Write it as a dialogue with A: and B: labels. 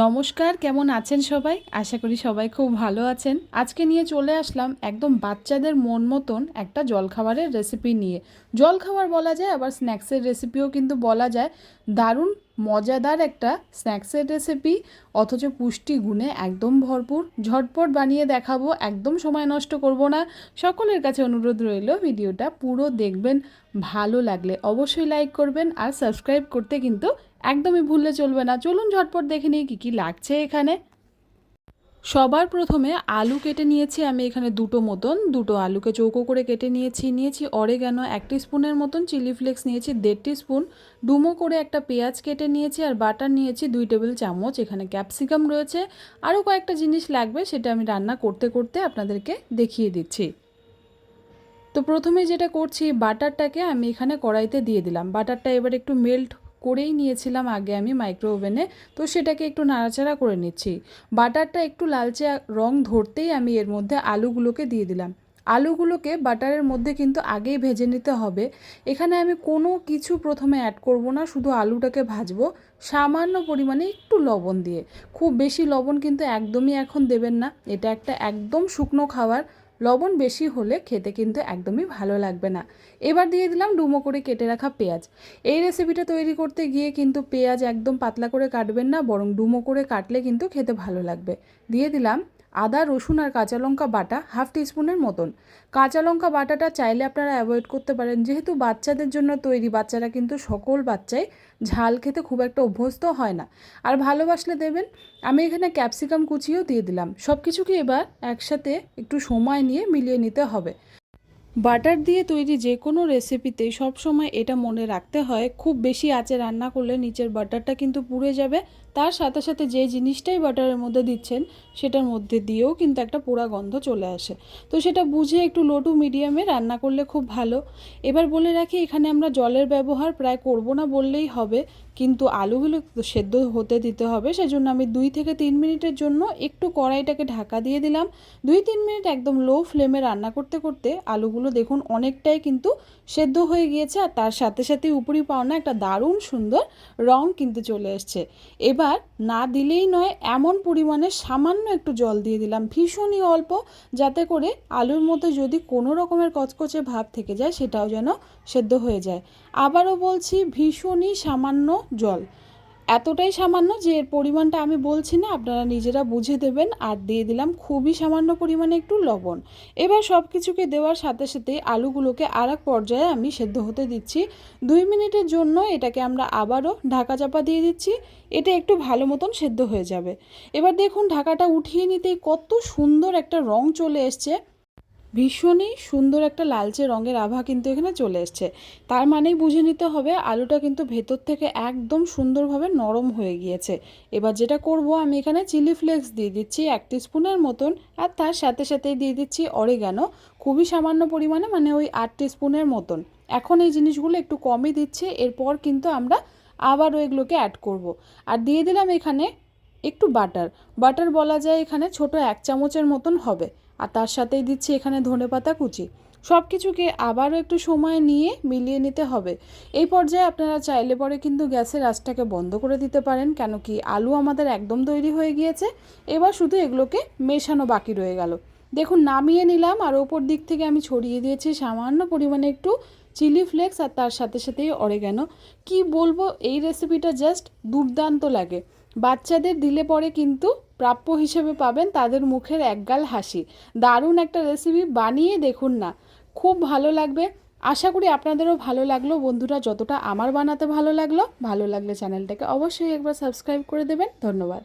A: নমস্কার, কেমন আছেন সবাই? আশা করি সবাই খুব ভালো আছেন। আজকে নিয়ে চলে আসলাম একদম বাচ্চাদের মন মতন একটা জলখাবারের রেসিপি নিয়ে। জলখাবার বলা যায়, আবার স্ন্যাক্সের রেসিপিও কিন্তু বলা যায়। দারুণ মজাদার একটা স্ন্যাক্সের রেসিপি, অথচ পুষ্টি গুণে একদম ভরপুর। ঝটপট বানিয়ে দেখাবো, একদম সময় নষ্ট করব না। সকলের কাছে অনুরোধ রইল ভিডিওটা পুরো দেখবেন। ভালো লাগলে অবশ্যই লাইক করবেন, আর সাবস্ক্রাইব করতে কিন্তু একদমই ভুললে চলবে না। চলুন ঝটপট দেখে নিই কী কী লাগছে এখানে। সবার প্রথমে আলু কেটে নিয়েছি আমি এখানে দুটো আলুকে চৌকো করে কেটে নিয়েছি অরেগানো 1 টিস্পুনের মতন, চিলি ফ্লেক্স নিয়েছি 1.5 টিস্পুন, ডুমো করে একটা পেঁয়াজ কেটে নিয়েছি, আর বাটার নিয়েছি 2 টেবিল চামচ। এখানে ক্যাপসিকাম রয়েছে, আরও কয়েকটা জিনিস লাগবে, সেটা আমি রান্না করতে করতে আপনাদেরকে দেখিয়ে দিচ্ছি। তো প্রথমে যেটা করছি, বাটারটাকে আমি এখানে কড়াইতে দিয়ে দিলাম। বাটারটা এবার একটু মেল্ট করেই নিয়েছিলাম আগে আমি মাইক্রো ওভেনে, তো সেটাকে একটু নাড়াচাড়া করে নিচ্ছি। বাটারটা একটু লালচে রং ধরতেই আমি এর মধ্যে আলুগুলোকে দিয়ে দিলাম। আলুগুলোকে বাটারের মধ্যে কিন্তু আগেই ভেজে নিতে হবে। এখানে আমি কোনো কিছু প্রথমে অ্যাড করব না, শুধু আলুটাকে ভাজবো সামান্য পরিমাণে একটু লবণ দিয়ে। খুব বেশি লবণ কিন্তু একদমই এখন দেবেন না, এটা একটা একদম শুকনো খাবার। লবণ বেশি হলে খেতে কিন্তু একদমই ভালো লাগবে না। এবার দিয়ে দিলাম ডুমো করে কেটে রাখা পেঁয়াজ। এই রেসিপিটা তৈরি করতে গিয়ে কিন্তু পেঁয়াজ একদম পাতলা করে কাটবেন না, বরং ডুমো করে কাটলে কিন্তু খেতে ভালো লাগবে। দিয়ে দিলাম আদা, রসুন আর কাঁচা লঙ্কা বাটা 1/2 টিস্পুনের মতন। কাঁচা লঙ্কা বাটাটা চাইলে আপনারা অ্যাভয়েড করতে পারেন, যেহেতু বাচ্চাদের জন্য তৈরি। বাচ্চারা কিন্তু সকল বাচ্চাই ঝাল খেতে খুব একটা অভ্যস্ত হয় না, আর ভালোবাসলে দেবেন। আমি এখানে ক্যাপসিকাম কুচিও দিয়ে দিলাম। সব কিছুকে এবার একসাথে একটু সময় নিয়ে মিলিয়ে নিতে হবে। বাটার দিয়ে তৈরি যে কোনো রেসিপিতে সব সময় এটা মনে রাখতে হয়, খুব বেশি আঁচে রান্না করলে নিচের বাটারটা কিন্তু পুড়ে যাবে। তার সাথে সাথে যে জিনিসটাই বাটারের মধ্যে দিচ্ছেন সেটার মধ্যে দিয়েও কিন্তু একটা পোড়া গন্ধ চলে আসে। তো সেটা বুঝে একটু লো টু মিডিয়ামে রান্না করলে খুব ভালো। এবার বলে রাখি, এখানে আমরা জলের ব্যবহার প্রায় করব না বললেই হবে, কিন্তু আলুগুলো সেদ্ধ হতে দিতে হবে। সেজন্য আমি 2 থেকে 3 মিনিটের জন্য একটু কড়াইটাকে ঢাকা দিয়ে দিলাম। 2-3 মিনিট একদম লো ফ্লেমে রান্না করতে করতে আলুগুলো দেখুন অনেকটাই কিন্তু সেদ্ধ হয়ে গিয়েছে, আর তার সাথে সাথে উপরি পাওনা একটা দারুণ সুন্দর রং কিন্তু চলে এসছে। এবার না দিলেই নয়, এমন পরিমাণে সামান্য একটু জল দিয়ে দিলাম, ভীষণই অল্প, যাতে করে আলুর মধ্যে যদি কোনো রকমের কচকচে ভাব থেকে যায় সেটাও যেন সেদ্ধ হয়ে যায়। আবারও বলছি, ভীষণই সামান্য জল, এতটাই সামান্য যে এর পরিমাণটা আমি বলছি না, আপনারা নিজেরা বুঝে দেবেন। আর দিয়ে দিলাম খুবই সামান্য পরিমাণে একটু লবণ। এবার সব কিছুকে দেওয়ার সাথে সাথে আলুগুলোকে আর এক পর্যায়ে আমি সেদ্ধ হতে দিচ্ছি। 2 মিনিটের জন্য এটাকে আমরা আবারও ঢাকা চাপা দিয়ে দিচ্ছি। এটা একটু ভালো মতন সেদ্ধ হয়ে যাবে। এবার দেখুন ঢাকাটা উঠিয়ে নিতেই কত সুন্দর একটা রং চলে এসছে, ভীষণই সুন্দর একটা লালচে রঙের আভা কিন্তু এখানে চলে এসছে। তার মানেই বুঝে নিতে হবে আলুটা কিন্তু ভেতর থেকে একদম সুন্দরভাবে নরম হয়ে গিয়েছে। এবার যেটা করব, আমি এখানে চিলি ফ্লেক্স দিয়ে দিচ্ছি 1 টিস্পুনের মতন, আর তার সাথে সাথেই দিয়ে দিচ্ছি অরিগানো, খুবই সামান্য পরিমাণে, মানে ওই 8 টিস্পুনের মতন। এখন এই জিনিসগুলো একটু কমই দিচ্ছি, এরপর কিন্তু আমরা আবারও এগুলোকে অ্যাড করব। আর দিয়ে দিলাম এখানে একটু বাটার বলা যায় এখানে ছোট 1 চামচের মতন হবে। আর তার সাথেই দিচ্ছি এখানে ধনেপাতা কুচি। সব কিছুকে আবারও একটু সময় নিয়ে মিলিয়ে নিতে হবে। এই পর্যায়ে আপনারা চাইলে পরে কিন্তু গ্যাসের আঁচটাকে বন্ধ করে দিতে পারেন, কেন কি আলু আমাদের একদম তৈরি হয়ে গিয়েছে। এবার শুধু এগুলোকে মেশানো বাকি রয়ে গেল। দেখুন নামিয়ে নিলাম, আর ওপর দিক থেকে আমি ছড়িয়ে দিয়েছি সামান্য পরিমাণে একটু চিলি ফ্লেক্স, আর তার সাথে সাথেই অরিগানো। কি বলবো, এই রেসিপিটা জাস্ট দুর্দান্ত লাগে। বাচ্চাদের দিলে পরে কিন্তু প্রাপ্য হিসেবে পাবেন তাদের মুখের একগাল হাসি। দারুণ একটা রেসিপি, বানিয়ে দেখুন না, খুব ভালো লাগবে। আশা করি আপনাদেরও ভালো লাগলো বন্ধুরা, যতটা আমার বানাতে ভালো লাগলো। ভালো লাগলে চ্যানেলটাকে অবশ্যই একবার সাবস্ক্রাইব করে দেবেন। ধন্যবাদ।